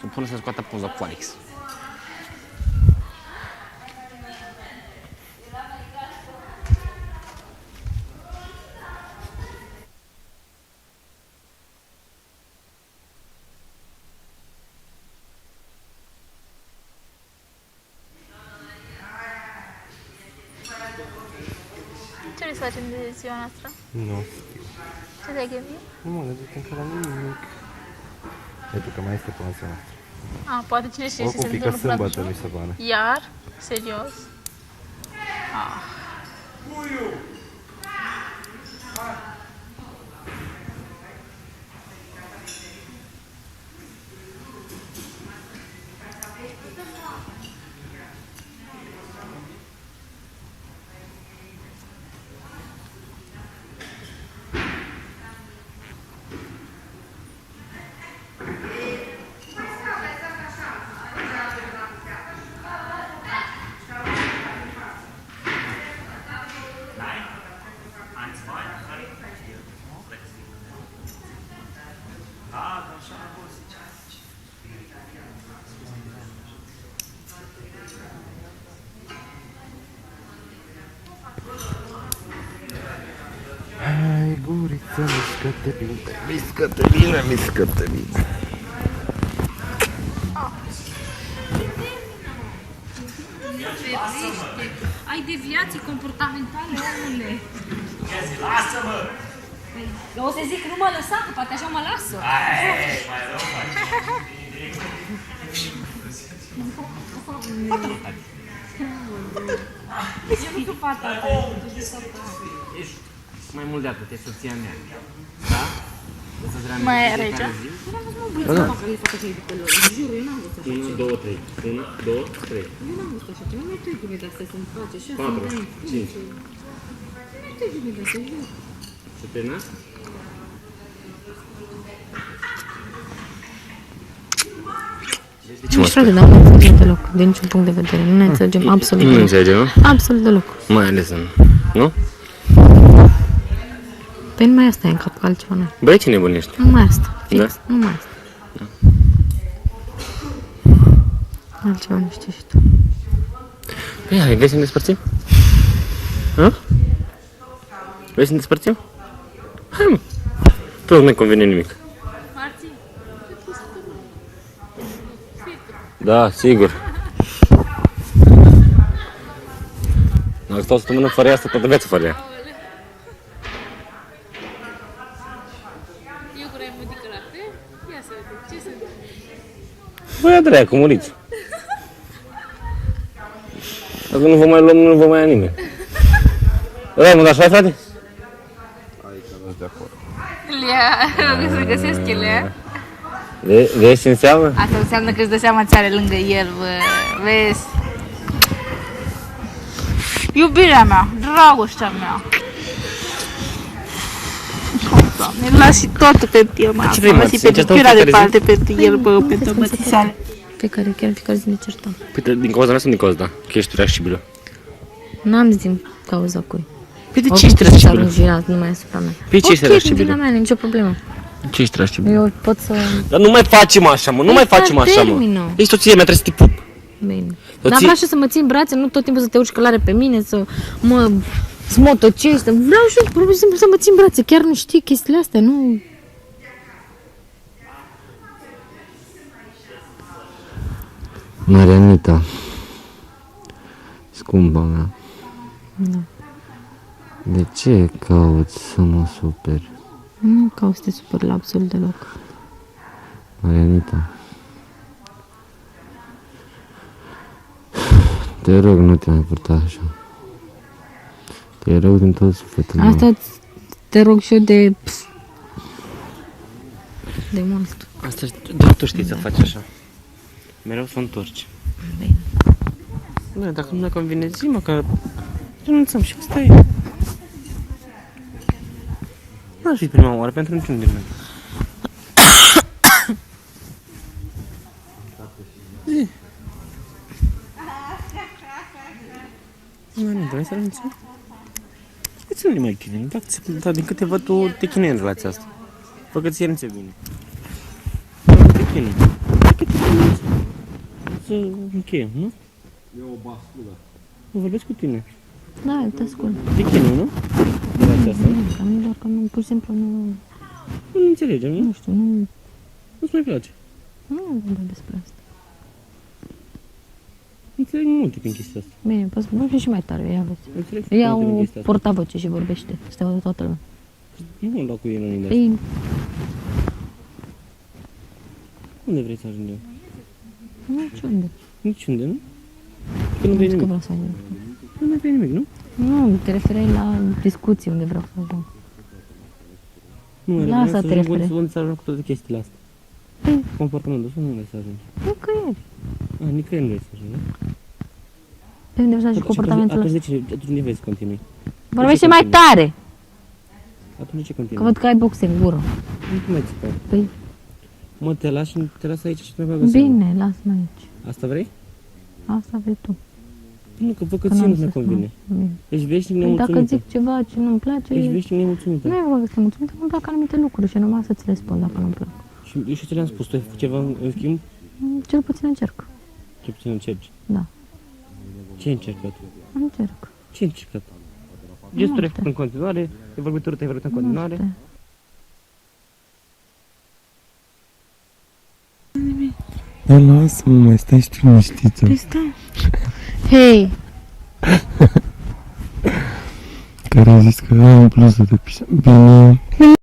Să pună să scoată poza cu Alex. Ce vrei să facem de ziua noastră? Nu. Ce te-ai gândit? Nu mă gândesc încă la nimic. Pentru că mai este până ziua noastră. Poate cine știe ce se Oricum pică întâmplă până sâmbătă, atunci. mi se pare. Iar? Serios? Hai, guriță, mișcă-te bine, mișcă-te bine, mișcă-te bine. Ai deviații comportamentale, omule. Lasă-mă! Eu o să zic, nu mă lăsa, că poate așa mă lasă. Mai rău faci. Eu cu fata ta. Mai mult de atât, e soția mea. Da? Mai e aici? Nu am văzut că e de pe lor. Jur, eu n-am văzut așa 1, 2, 3. 1, 2, 3. Eu n-am văzut așa ceva. Nu trebuie de astea să-mi face așa. 4, 5. Nu trebuie de astea, jur. Se termină? Nu știu, dar nu înțelegem deloc, de niciun punct de vedere. Nu ne înțelegem absolut Nu deloc. înțelegem, nu? Absolut deloc. Mai ales în... Nu? Păi numai asta e în cap, că altceva nu. Băi, ce nebunești? Numai asta, fix, Da? numai asta. Altceva nu știi și tu. Păi, hai, vrei să ne despărțim? Hă? Vrei să ne despărțim? Hai, mă. Tot nu-i convine nimic. Marții? Da, sigur. Dacă stau o săptămână fără ea, stau toată viața fără ea. Eu cu Raimundică la fel? Ia să vedem, ce se întâmplă? Băi, Andreea, că muriți. Dacă nu vă mai luăm, nu vă mai ia nimeni. Raimund, așa, frate? Aici nu-s de acord. Lea, să găsesc Lea. Vezi ce înseamnă? Asta înseamnă că îți dă seama ce are lângă el, bă. Vezi? Iubirea mea, dragostea mea. Doamne, lasi totul pentru el, mă. Ce vrei, mă? Lasi Să pentru încercăm piura de fiecare parte pentru el, bă, pentru bătițale. Fiecare, chiar fiecare zi ne certăm. Păi, din cauza mea sau din cauza ta? Că ești irascibilă. N-am zis din cauza cui. Păi de ce Oricum ești s-ar irascibilă? înjura numai asupra mea. Păi ce ești Ok, din irascibilă? vina mea, nicio problemă. Ce ești irascibilă? Eu pot să... Dar nu mai facem așa, mă, nu mai Păi, facem așa, mă. termină. Ești soția mea, trebuie să te pup. Bine. Dar Dar ții- vreau și să mă țin brațe, nu tot timpul să te urci călare pe mine, să mă smotocești. Vreau și pur și simplu să mă țin brațe. Chiar nu știi chestiile astea, nu... Marianita, scumpa mea, Da. de ce cauți să mă superi? Nu caut să te supăr la absolut deloc. Marianita, te rog, nu te mai purta așa. Te rog din tot sufletul meu. Asta te rog și eu de mult. Asta doar tu știi să faci așa. Mereu să o întorci. Bine. Bine, dacă nu ne convine, zi-mă că renunțăm și asta e. N-ar fi prima oară pentru niciun din noi. Zi. Nu, vrei să renunțăm? Îți nu mai chinuim, dar din câte văd tu te chinui în relația asta. Fă că ți-e nu ți bine. Te chinui. Să încheiem, nu? E o basculă. Nu vorbesc cu tine. Da, te ascult. Te chem, nu? Relația asta. Nu, că nu, doar că nu, pur și simplu nu, Nu înțelegem, nu? nu știu, Nu-ți mai place. nu vorbesc despre asta. Înțeleg multe prin chestia asta. Bine, poți să vorbi și mai tare, ia vezi. Înțeleg Ia multe prin o chestia asta. portavoce și vorbește, să te audă toată lumea. Nu am luat cu el în de asta. Păi, Unde vrei să ajungem? niciunde. Niciunde, nu? Că nu vrei Nu că nimic. vreau să ajung. Nu mai vrei nimic, nu? Nu, te referai la discuții unde vreau să ajung. Nu, La vreau asta să te ajung referi. unde să ajung cu toate chestiile astea. Păi, Comportamentul ăsta nu vrei să ajungi. nicăieri. Nicăieri nu vrei să ajungi, nu? Pe unde vrei să ajungi comportamentul ăsta? Atunci unde vrei să continui? Vorbește mai tare, Atunci ce că continui? văd că ai boxe în gură. Nu mai țipa. Păi, Mă, te las aici și te mai bagă seama. bine, lasă-mă aici. Asta vrei? Asta vrei tu. Nu, că văd că Că ție n-am nu-ți mai să convine. spun. Bine. Ești veșnic Păi dacă nemulțumită. zic ceva ce nu-mi place, Ești veșnic nemulțumită. nu e vorba să mulțumit, că nu-mi plac anumite lucruri și numai să ți le spun dacă nu-mi plac. Și eu și ce le-am spus, tu ai făcut ceva în schimb? Cel puțin încerc. Ce puțin încerci. Da, Ce ai încercat? încerc. Ce ai încercat? Gesturi ai Multe. făcut în continuare, de vorbitorul te-ai vorbit în continuare. Multe. Da, lasă-mă, mai stai și tu liniștită. Păi stai. Hei, Care a zis că am bluză de pisă. Bine,